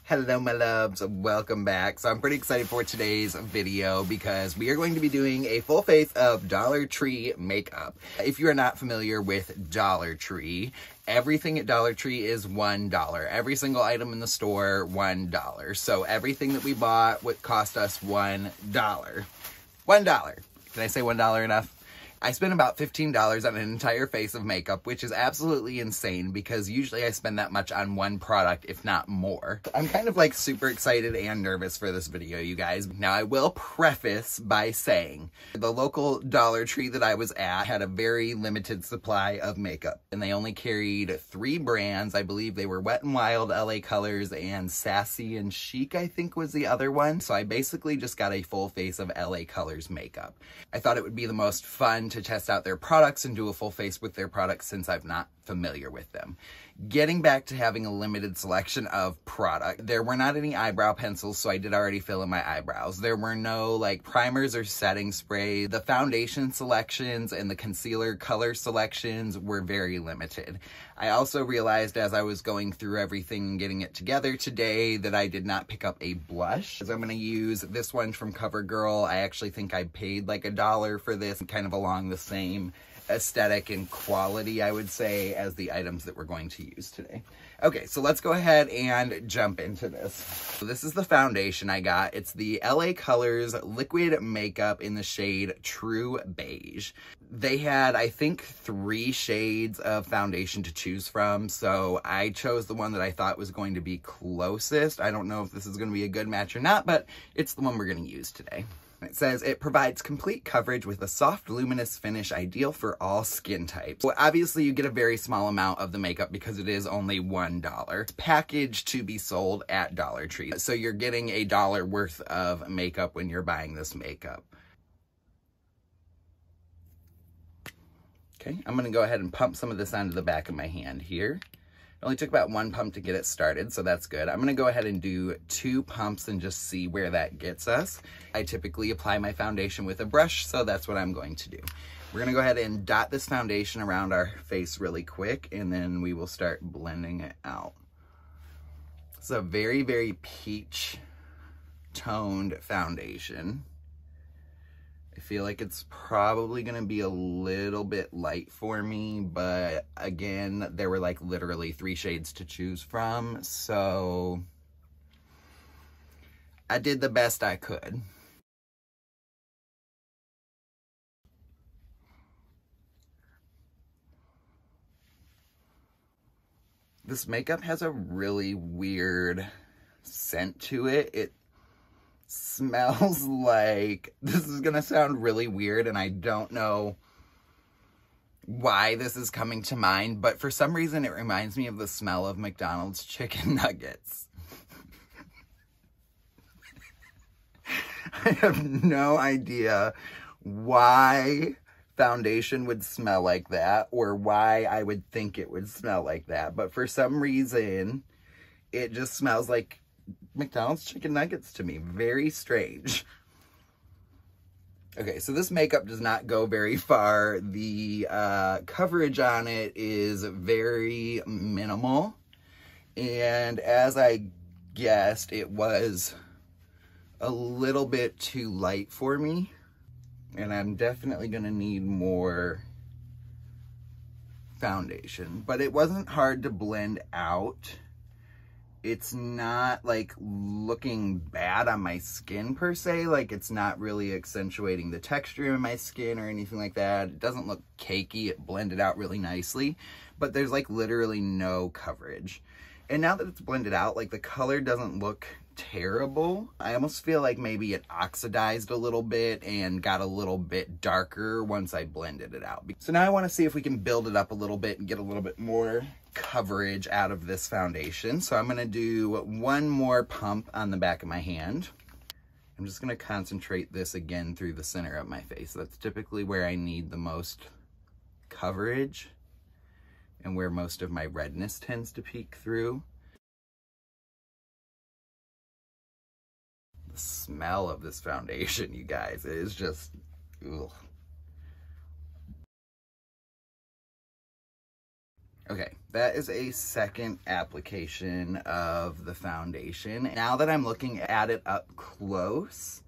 Hello my loves, welcome back. So I'm pretty excited for today's video because we are going to be doing a full face of Dollar Tree makeup. If you are not familiar with Dollar Tree, everything at Dollar Tree is $1. Every single item in the store, $1. So everything that we bought would cost us $1. $1. Did I say $1 enough? I spent about $15 on an entire face of makeup, which is absolutely insane because usually I spend that much on one product, if not more. I'm kind of like super excited and nervous for this video, you guys. Now, I will preface by saying the local Dollar Tree that I was at had a very limited supply of makeup, and they only carried 3 brands. I believe they were Wet n Wild, LA Colors, and Sassy and Chic, I think was the other one. So I basically just got a full face of LA Colors makeup. I thought it would be the most fun to test out their products and do a full face with their products since I'm not familiar with them. Getting back to having a limited selection of product, there were not any eyebrow pencils, so I did already fill in my eyebrows. There were no like primers or setting spray. The foundation selections and the concealer color selections were very limited. I also realized as I was going through everything and getting it together today that I did not pick up a blush. So I'm going to use this one from CoverGirl. I actually think I paid like $1 for this, kind of along the same aesthetic and quality, I would say, as the items that we're going to use today. Okay, so let's go ahead and jump into this. So this is the foundation I got. It's the LA Colors Liquid Makeup in the shade True Beige. They had, I think, 3 shades of foundation to choose from, so I chose the one that I thought was going to be closest. I don't know if this is going to be a good match or not, but it's the one we're going to use today. It says it provides complete coverage with a soft, luminous finish ideal for all skin types. So obviously you get a very small amount of the makeup because it is only $1. It's packaged to be sold at Dollar Tree. So you're getting $1 worth of makeup when you're buying this makeup. Okay, I'm going to go ahead and pump some of this onto the back of my hand here. It only took about 1 pump to get it started, so that's good. I'm going to go ahead and do 2 pumps and just see where that gets us. I typically apply my foundation with a brush, so that's what I'm going to do. We're going to go ahead and dot this foundation around our face really quick, and then we will start blending it out. It's a very, very peach toned foundation. I feel like it's probably going to be a little bit light for me, but again, there were like literally 3 shades to choose from, so I did the best I could. This makeup has a really weird scent to it. It smells like, this is gonna sound really weird and I don't know why this is coming to mind, but for some reason it reminds me of the smell of McDonald's chicken nuggets. I have no idea why foundation would smell like that or why I would think it would smell like that, but for some reason it just smells like McDonald's chicken nuggets to me. Very strange. Okay, so this makeup does not go very far. The coverage on it is very minimal. And as I guessed, it was a little bit too light for me. And I'm definitely going to need more foundation. But it wasn't hard to blend out. It's not like looking bad on my skin per se, like it's not really accentuating the texture in my skin or anything like that. It doesn't look cakey, it blended out really nicely, but there's like literally no coverage. And now that it's blended out, like the color doesn't look terrible. I almost feel like maybe it oxidized a little bit and got a little bit darker once I blended it out. So now I want to see if we can build it up a little bit and get a little bit more coverage out of this foundation. So I'm going to do 1 more pump on the back of my hand. I'm just going to concentrate this again through the center of my face. That's typically where I need the most coverage and where most of my redness tends to peek through. The smell of this foundation, you guys, it is just, ugh. Okay, That is a second application of the foundation. Now that I'm looking at it up close,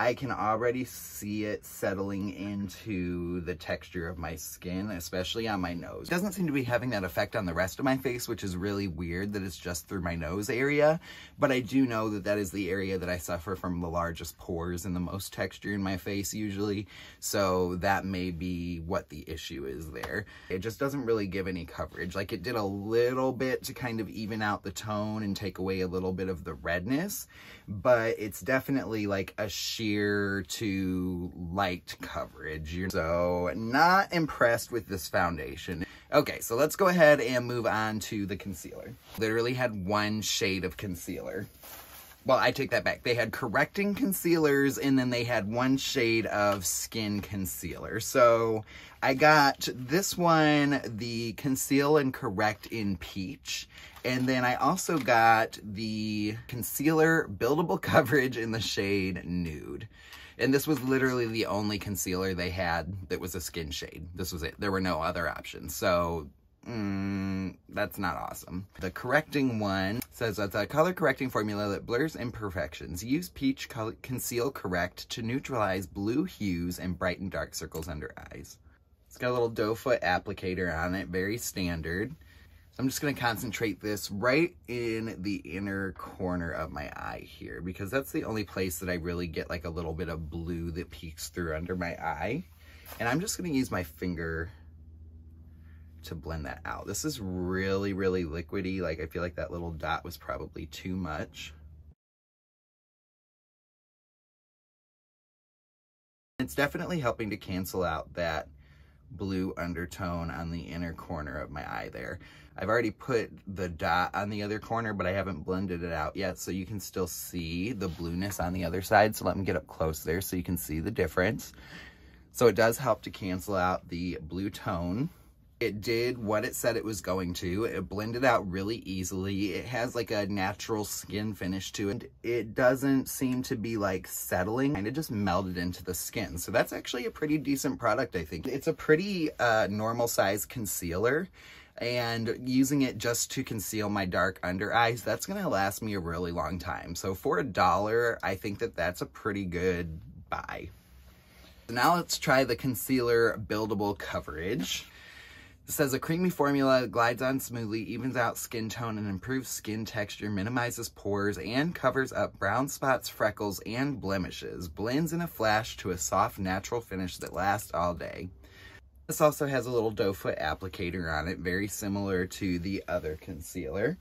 I can already see it settling into the texture of my skin, especially on my nose. It doesn't seem to be having that effect on the rest of my face, which is really weird that it's just through my nose area. But I do know that that is the area that I suffer from the largest pores and the most texture in my face usually. So that may be what the issue is there. It just doesn't really give any coverage. Like, it did a little bit to kind of even out the tone and take away a little bit of the redness, but it's definitely like a sheer to light coverage. So not impressed with this foundation. Okay, so let's go ahead and move on to the concealer. Literally had one shade of concealer. Well, I take that back. They had correcting concealers, and then they had one shade of skin concealer. So I got this one, the Conceal and Correct in Peach. And then I also got the concealer buildable coverage in the shade Nude. And this was literally the only concealer they had that was a skin shade. This was it. There were no other options. So that's not awesome. The correcting one says it's a color correcting formula that blurs imperfections. Use Peach Conceal Correct to neutralize blue hues and brighten dark circles under eyes. It's got a little doe foot applicator on it, very standard. I'm just going to concentrate this right in the inner corner of my eye here, because that's the only place that I really get like a little bit of blue that peeks through under my eye. And I'm just going to use my finger to blend that out. This is really, really liquidy. Like, I feel like that little dot was probably too much. It's definitely helping to cancel out that blue undertone on the inner corner of my eye there. I've already put the dot on the other corner, but I haven't blended it out yet, so you can still see the blueness on the other side. So let me get up close there so you can see the difference. So it does help to cancel out the blue tone. It did what it said it was going to. It blended out really easily. It has like a natural skin finish to it. It doesn't seem to be like settling, and it just melted into the skin. So that's actually a pretty decent product, I think. It's a pretty normal size concealer, and using it just to conceal my dark under eyes, that's gonna last me a really long time. So for $1, I think that that's a pretty good buy. So now let's try the concealer buildable coverage. It says a creamy formula that glides on smoothly, evens out skin tone, and improves skin texture, minimizes pores, and covers up brown spots, freckles, and blemishes. Blends in a flash to a soft, natural finish that lasts all day. This also has a little doe foot applicator on it, very similar to the other concealer.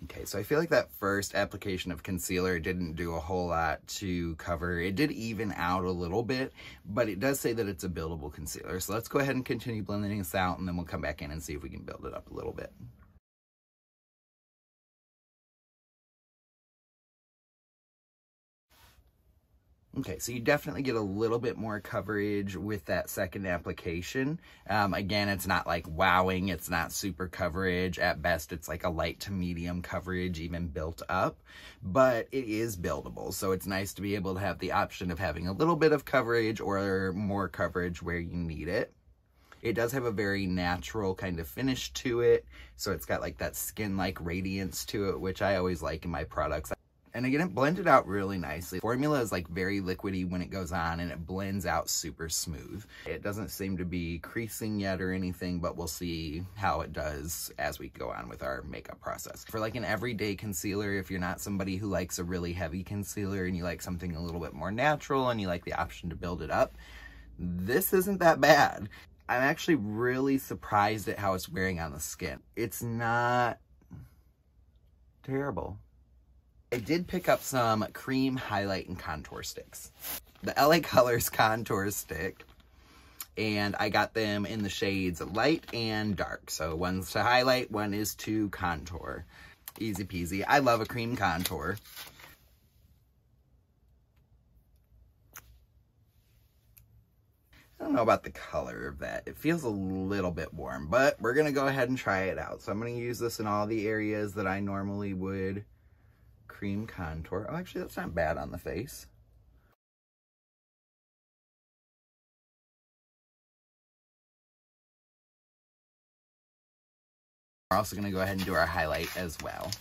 Okay, so I feel like that first application of concealer didn't do a whole lot to cover. It did even out a little bit, but it does say that it's a buildable concealer. So let's go ahead and continue blending this out, and then we'll come back in and see if we can build it up a little bit. Okay, so you definitely get a little bit more coverage with that second application. Again, it's not like wowing, it's not super coverage. At best, it's like a light to medium coverage, even built up, but it is buildable. So it's nice to be able to have the option of having a little bit of coverage or more coverage where you need it. It does have a very natural kind of finish to it. So it's got like that skin-like radiance to it, which I always like in my products. And again, it blended out really nicely. Formula is like very liquidy when it goes on, and it blends out super smooth. It doesn't seem to be creasing yet or anything, but we'll see how it does as we go on with our makeup process. For like an everyday concealer, if you're not somebody who likes a really heavy concealer and you like something a little bit more natural and you like the option to build it up, this isn't that bad. I'm actually really surprised at how it's wearing on the skin. It's not terrible. I did pick up some cream highlight and contour sticks. The LA Colors contour stick, and I got them in the shades light and dark. So one's to highlight, one is to contour. Easy peasy. I love a cream contour. I don't know about the color of that. It feels a little bit warm, but we're going to go ahead and try it out. So I'm going to use this in all the areas that I normally would cream contour. Oh, actually, that's not bad on the face. We're also going to go ahead and do our highlight as well.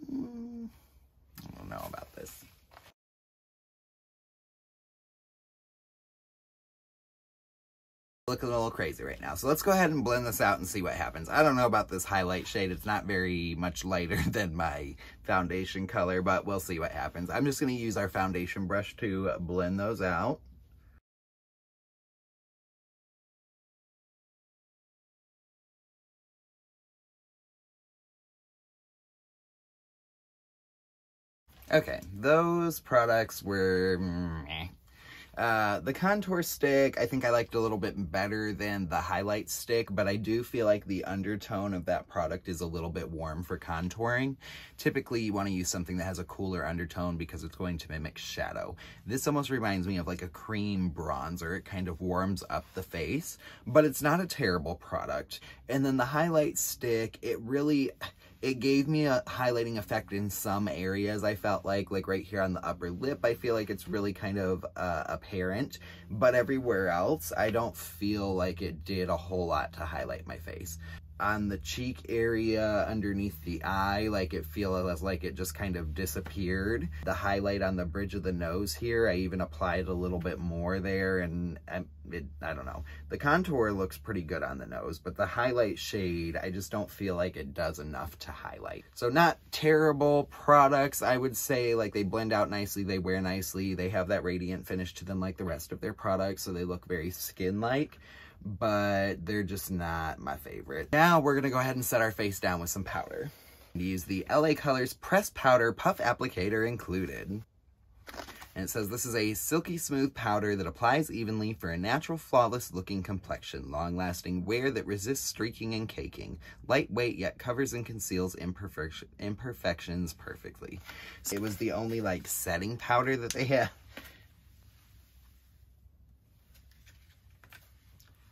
I don't know about this. Looking a little crazy right now. So let's go ahead and blend this out and see what happens. I don't know about this highlight shade. It's not very much lighter than my foundation color, but we'll see what happens. I'm just going to use our foundation brush to blend those out. Okay, those products were meh. The contour stick, I think I liked a little bit better than the highlight stick, but I do feel like the undertone of that product is a little bit warm for contouring. Typically, you want to use something that has a cooler undertone because it's going to mimic shadow. This almost reminds me of like a cream bronzer. It kind of warms up the face, but it's not a terrible product. And then the highlight stick, it gave me a highlighting effect in some areas. I felt like right here on the upper lip, I feel like it's really kind of apparent, but everywhere else, I don't feel like it did a whole lot to highlight my face. On the cheek area underneath the eye, like it feels like it just kind of disappeared. The highlight on the bridge of the nose here, I even applied a little bit more there, and I don't know. The contour looks pretty good on the nose, but the highlight shade, I just don't feel like it does enough to highlight. So not terrible products, I would say. Like, they blend out nicely, they wear nicely, they have that radiant finish to them like the rest of their products, so they look very skin-like, but they're just not my favorite. Now we're gonna go ahead and set our face down with some powder. Use the LA Colors Pressed Powder Puff Applicator included. And it says this is a silky smooth powder that applies evenly for a natural, flawless looking complexion. Long lasting wear that resists streaking and caking. Lightweight yet covers and conceals imperfections perfectly. It was the only like setting powder that they had.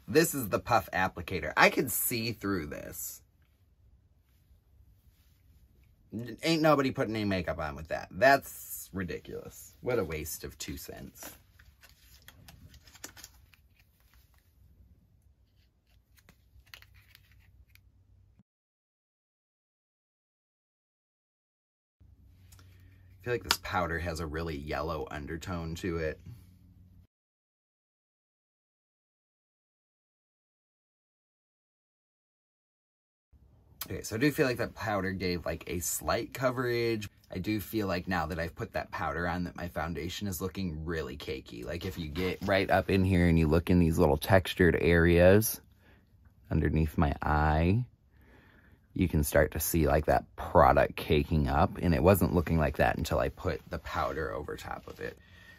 This is the puff applicator. I could see through this. Ain't nobody putting any makeup on with that. That's ridiculous. What a waste of 2 cents. I feel like this powder has a really yellow undertone to it. Okay, so I do feel like that powder gave like a slight coverage. I do feel like now that I've put that powder on that my foundation is looking really cakey. Like if you get right up in here and you look in these little textured areas underneath my eye, you can start to see like that product caking up, and it wasn't looking like that until I put the powder over top of it.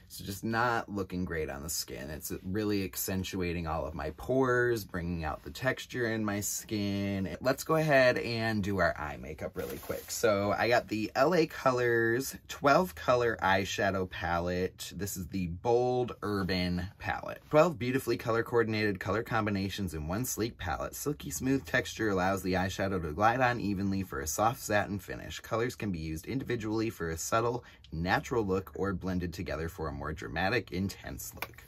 So just not looking great on the skin. It's really accentuating all of my pores, bringing out the texture in my skin. Let's go ahead and do our eye makeup really quick. So I got the LA Colors 12 color eyeshadow palette. This is the Bold Urban palette. 12 beautifully color coordinated color combinations in one sleek palette. Silky smooth texture allows the eyeshadow to glide on evenly for a soft satin finish. Colors can be used individually for a subtle, natural look or blended together for a more dramatic, intense look.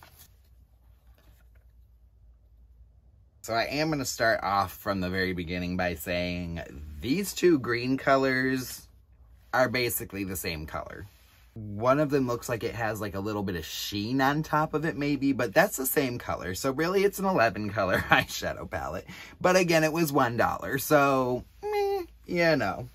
So I am going to start off from the very beginning by saying these two green colors are basically the same color. One of them looks like it has like a little bit of sheen on top of it maybe, but that's the same color. So really it's an 11 color eyeshadow palette. But again, it was $1, so you know.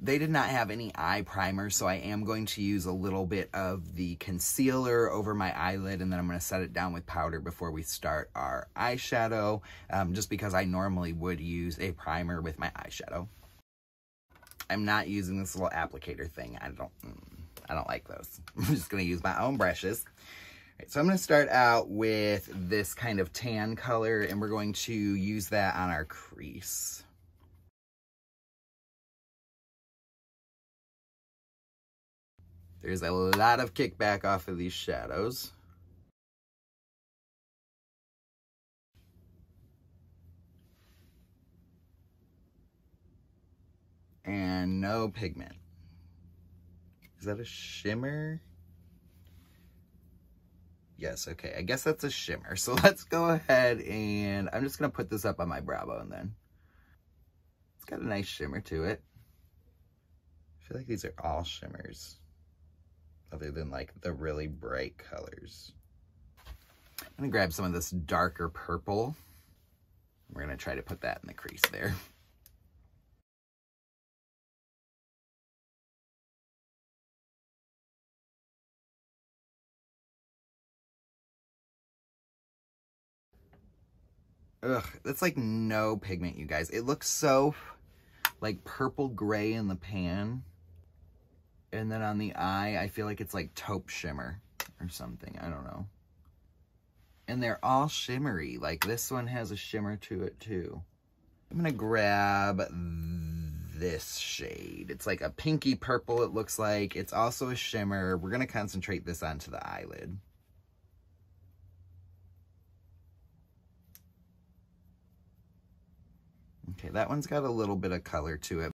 They did not have any eye primer, so I am going to use a little bit of the concealer over my eyelid, and then I'm going to set it down with powder before we start our eyeshadow, just because I normally would use a primer with my eyeshadow. I'm not using this little applicator thing. I don't like those. I'm just going to use my own brushes. Right, so I'm going to start out with this kind of tan color, and we're going to use that on our crease. There's a lot of kickback off of these shadows. and no pigment. Is that a shimmer? Yes, okay, I guess that's a shimmer. So let's go ahead and I'm just gonna put this up on my brow bone then. It's got a nice shimmer to it. I feel like these are all shimmers, other than like the really bright colors. I'm gonna grab some of this darker purple. We're gonna try to put that in the crease there. Ugh, that's like no pigment, you guys. It looks so like purple gray in the pan. And then on the eye, I feel like it's like taupe shimmer or something. I don't know. And they're all shimmery. Like this one has a shimmer to it too. I'm gonna grab this shade. It's like a pinky purple, it looks like. It's also a shimmer. We're gonna concentrate this onto the eyelid. Okay, that one's got a little bit of color to it.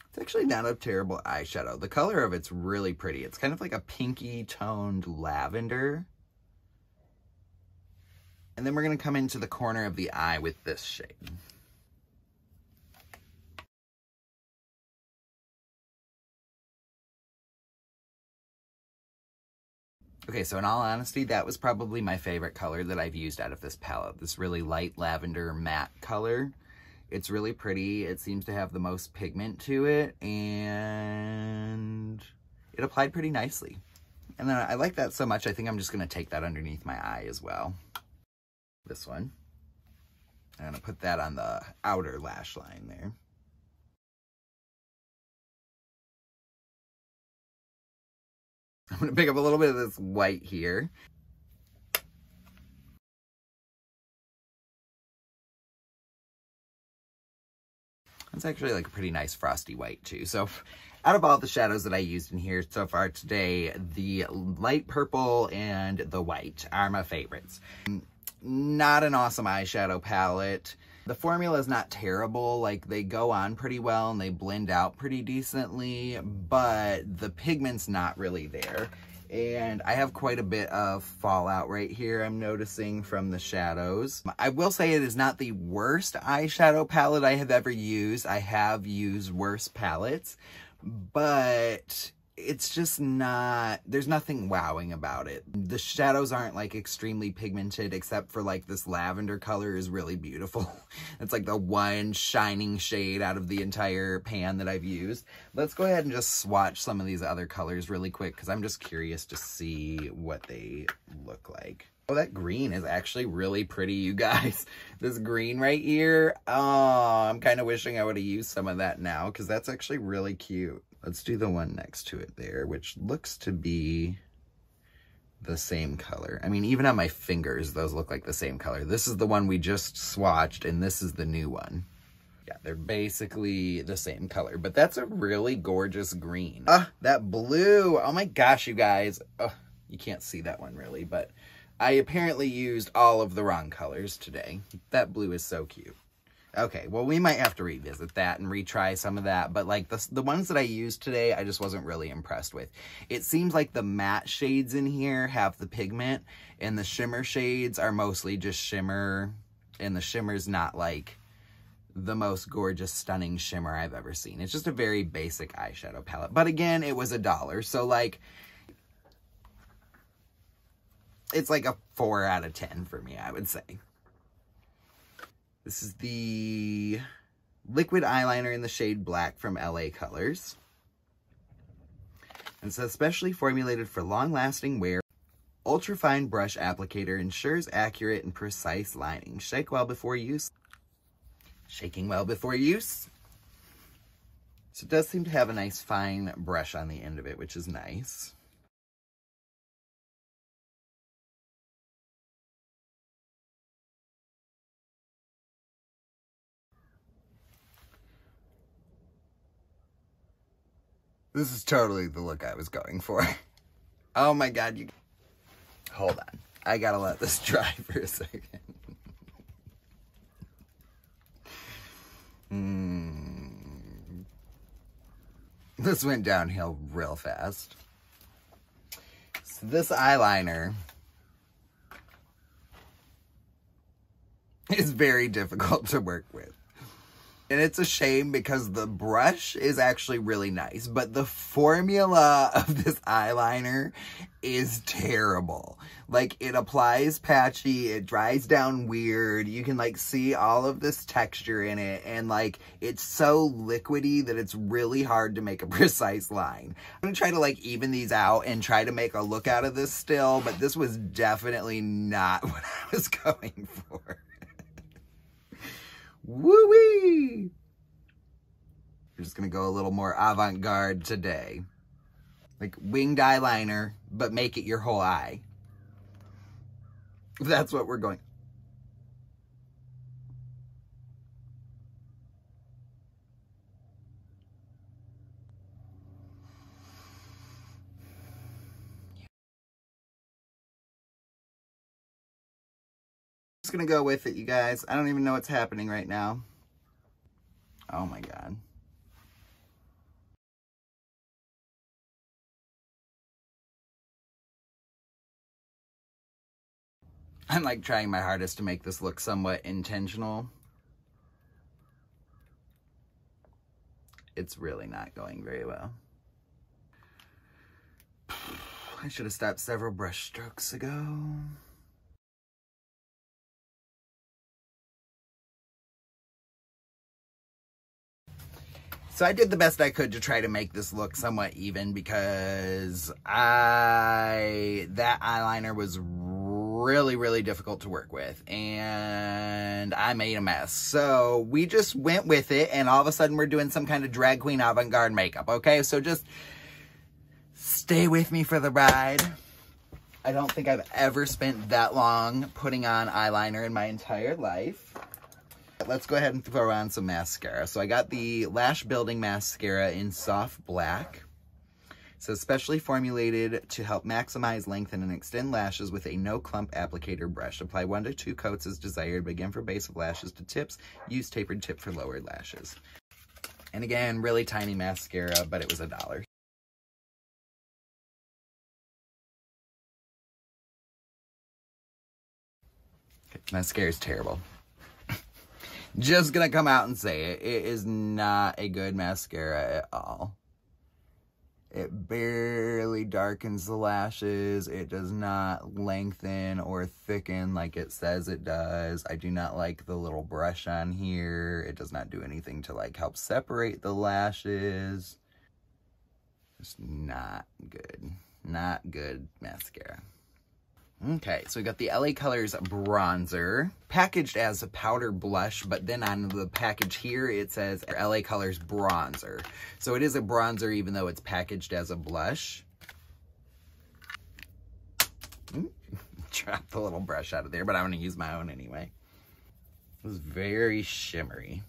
It's actually not a terrible eyeshadow. The color of it's really pretty. It's kind of like a pinky toned lavender. And then we're going to come into the corner of the eye with this shade. Okay, so in all honesty, that was probably my favorite color that I've used out of this palette. This really light lavender matte color. It's really pretty. It seems to have the most pigment to it, and it applied pretty nicely. And then I like that so much, I think I'm just going to take that underneath my eye as well. This one. I'm going to put that on the outer lash line there. I'm going to pick up a little bit of this white here. It's actually like a pretty nice frosty white too. So out of all the shadows that I used in here so far today, the light purple and the white are my favorites. Not an awesome eyeshadow palette. The formula is not terrible, like they go on pretty well and they blend out pretty decently, but the pigment's not really there. And I have quite a bit of fallout right here I'm noticing from the shadows. I will say it is not the worst eyeshadow palette I have ever used. I have used worse palettes, but it's just not, there's nothing wowing about it. The shadows aren't like extremely pigmented, except for like this lavender color is really beautiful. It's like the one shining shade out of the entire pan that I've used. Let's go ahead and just swatch some of these other colors really quick, because I'm just curious to see what they look like. Oh, that green is actually really pretty, you guys. This green right here, oh, I'm kind of wishing I would have used some of that now, because that's actually really cute. Let's do the one next to it there, which looks to be the same color. I mean, even on my fingers, those look like the same color. This is the one we just swatched, and this is the new one. Yeah, they're basically the same color, but that's a really gorgeous green. Ah, that blue. Oh my gosh, you guys. Oh, you can't see that one really, but I apparently used all of the wrong colors today. That blue is so cute. Okay, well, we might have to revisit that and retry some of that, but like the ones that I used today, I just wasn't really impressed with. It seems like the matte shades in here have the pigment, and the shimmer shades are mostly just shimmer, and the shimmer's not like the most gorgeous, stunning shimmer I've ever seen. It's just a very basic eyeshadow palette. But again, it was $1, so like, it's like a 4 out of 10 for me, I would say. This is the liquid eyeliner in the shade Black from LA Colors. It's especially formulated for long-lasting wear. Ultra-fine brush applicator ensures accurate and precise lining. Shake well before use. Shaking well before use. So it does seem to have a nice fine brush on the end of it, which is nice. This is totally the look I was going for. Oh my god, you... Hold on. I gotta let this dry for a second. This went downhill real fast. So this eyeliner is very difficult to work with. And it's a shame because the brush is actually really nice, but the formula of this eyeliner is terrible. Like, it applies patchy, it dries down weird, you can like see all of this texture in it, and like, it's so liquidy that it's really hard to make a precise line. I'm gonna try to like even these out and try to make a look out of this still, but this was definitely not what I was going for. Woo-wee! We're just gonna go a little more avant-garde today. Like winged eyeliner, but make it your whole eye. That's what we're going. Just gonna go with it, you guys. I don't even know what's happening right now. Oh my God. I'm like trying my hardest to make this look somewhat intentional. It's really not going very well. I should have stopped several brush strokes ago. So I did the best I could to try to make this look somewhat even because that eyeliner was really difficult to work with and I made a mess. So we just went with it and all of a sudden we're doing some kind of drag queen avant-garde makeup, okay? So just stay with me for the ride. I don't think I've ever spent that long putting on eyeliner in my entire life. Let's go ahead and throw on some mascara. So I got the Lash Building Mascara in Soft Black. So specially formulated to help maximize, lengthen, and extend lashes with a no-clump applicator brush. Apply 1 to 2 coats as desired. Begin for base of lashes to tips. Use tapered tip for lowered lashes. And again, really tiny mascara, but it was $1. Okay, mascara is terrible. Just gonna come out and say it. It is not a good mascara at all. It barely darkens the lashes. It does not lengthen or thicken like it says it does. I do not like the little brush on here. It does not do anything to like help separate the lashes. Just not good. Not good mascara. Okay, so we got the LA Colors bronzer, packaged as a powder blush, but then on the package here, it says LA Colors bronzer. So it is a bronzer, even though it's packaged as a blush. Dropped the little brush out of there, but I'm gonna use my own anyway. It was very shimmery.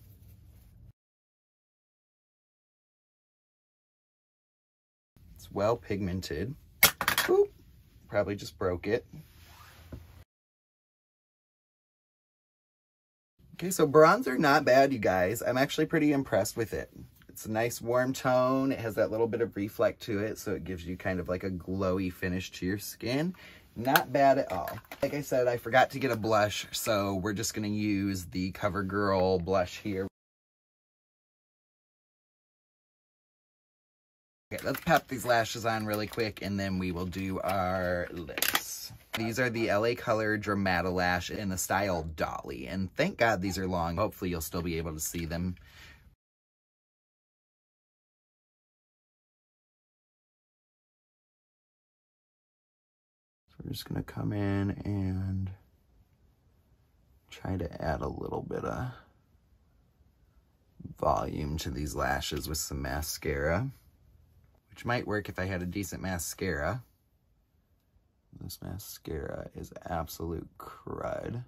It's well pigmented. Oop. Probably just broke it. Okay, so bronzer, not bad, you guys. I'm actually pretty impressed with it. It's a nice warm tone. It has that little bit of reflect to it, so it gives you kind of like a glowy finish to your skin. Not bad at all. Like I said, I forgot to get a blush, so we're just gonna use the CoverGirl blush here. Okay, let's pop these lashes on really quick and then we will do our lips. These are the LA Color Dramatalash in the style Dolly. And thank God these are long. Hopefully you'll still be able to see them. So we're just going to come in and try to add a little bit of volume to these lashes with some mascara. Which might work if I had a decent mascara. This mascara is absolute crud.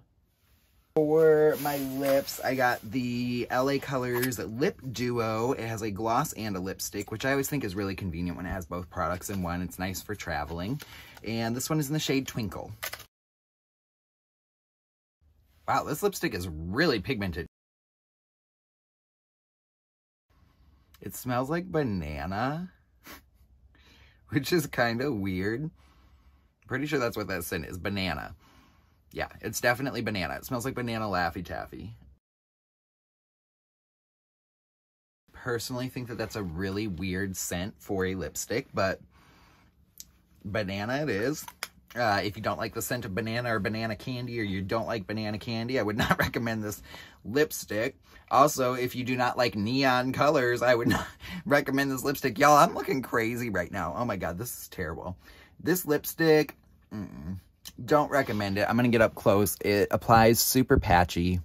For my lips, I got the LA Colors Lip Duo. It has a gloss and a lipstick, which I always think is really convenient when it has both products in one. It's nice for traveling. And this one is in the shade Twinkle. Wow, this lipstick is really pigmented. It smells like banana, which is kind of weird. Pretty sure that's what that scent is, banana. Yeah, it's definitely banana. It smells like banana Laffy Taffy. Personally think that that's a really weird scent for a lipstick, but banana it is. If you don't like the scent of banana or banana candy, or you don't like banana candy, I would not recommend this lipstick. Also, if you do not like neon colors, I would not recommend this lipstick. Y'all, I'm looking crazy right now. Oh my God, this is terrible. This lipstick, don't recommend it. I'm going to get up close. It applies super patchy.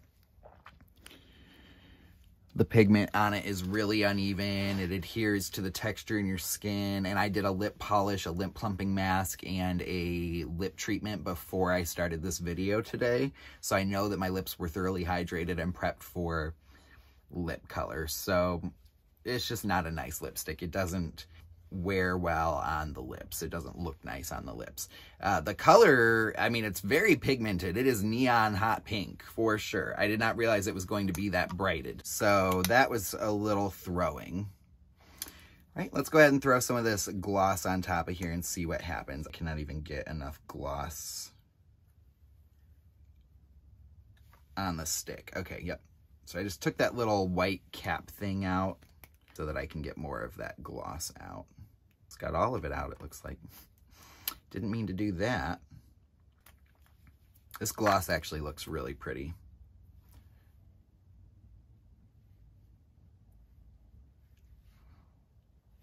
The pigment on it is really uneven. It adheres to the texture in your skin. And I did a lip polish, a lip plumping mask, and a lip treatment before I started this video today. So I know that my lips were thoroughly hydrated and prepped for lip color. So it's just not a nice lipstick. It doesn't wear well on the lips. It doesn't look nice on the lips. The color, I mean, it's very pigmented. It is neon hot pink for sure. I did not realize it was going to be that brighted. So that was a little throwing. All right, let's go ahead and throw some of this gloss on top of here and see what happens. I cannot even get enough gloss on the stick. Okay, yep. So I just took that little white cap thing out so that I can get more of that gloss out. It's got all of it out, it looks like. Didn't mean to do that. This gloss actually looks really pretty.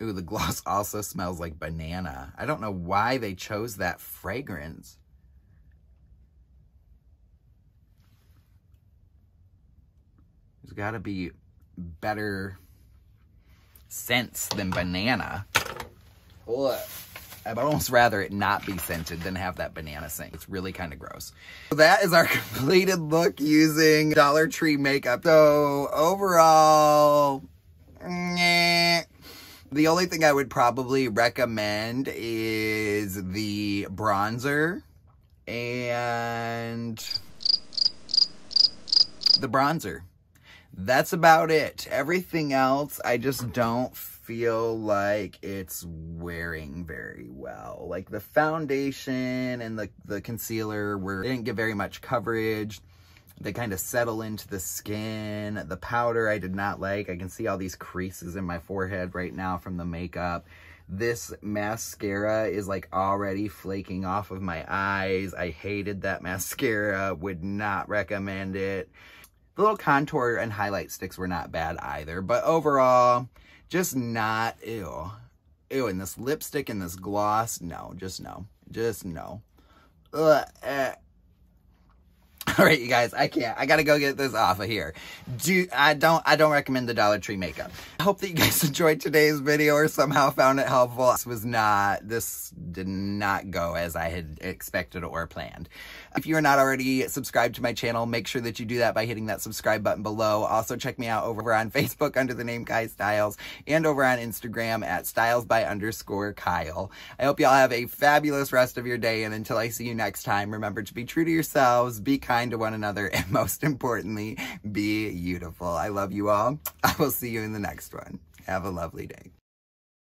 Ooh, the gloss also smells like banana. I don't know why they chose that fragrance. There's gotta be better scents than banana. Ugh. I'd almost rather it not be scented than have that banana scent. It's really kind of gross. So that is our completed look using Dollar Tree makeup. So overall, the only thing I would probably recommend is the bronzer and the bronzer. That's about it. Everything else, I just don't feel like it's wearing very well. Like the foundation and the concealer they didn't get very much coverage. They kind of settle into the skin. The powder I did not like. I can see all these creases in my forehead right now from the makeup. This mascara is like already flaking off of my eyes. I hated that mascara. Would not recommend it. The little contour and highlight sticks were not bad either, but overall, just not, ew. Ew, and this lipstick and this gloss, no, just no. Just no. Ugh, All right, you guys, I can't. I gotta go get this off of here. I don't recommend the Dollar Tree makeup. I hope that you guys enjoyed today's video or somehow found it helpful. This did not go as I had expected or planned. If you are not already subscribed to my channel, make sure that you do that by hitting that subscribe button below. Also, check me out over on Facebook under the name Kai Styles and over on Instagram at stylesby_Kyle. I hope y'all have a fabulous rest of your day, and until I see you next time, remember to be true to yourselves, be kind to one another, and most importantly, be beautiful. I love you all. I will see you in the next one. Have a lovely day.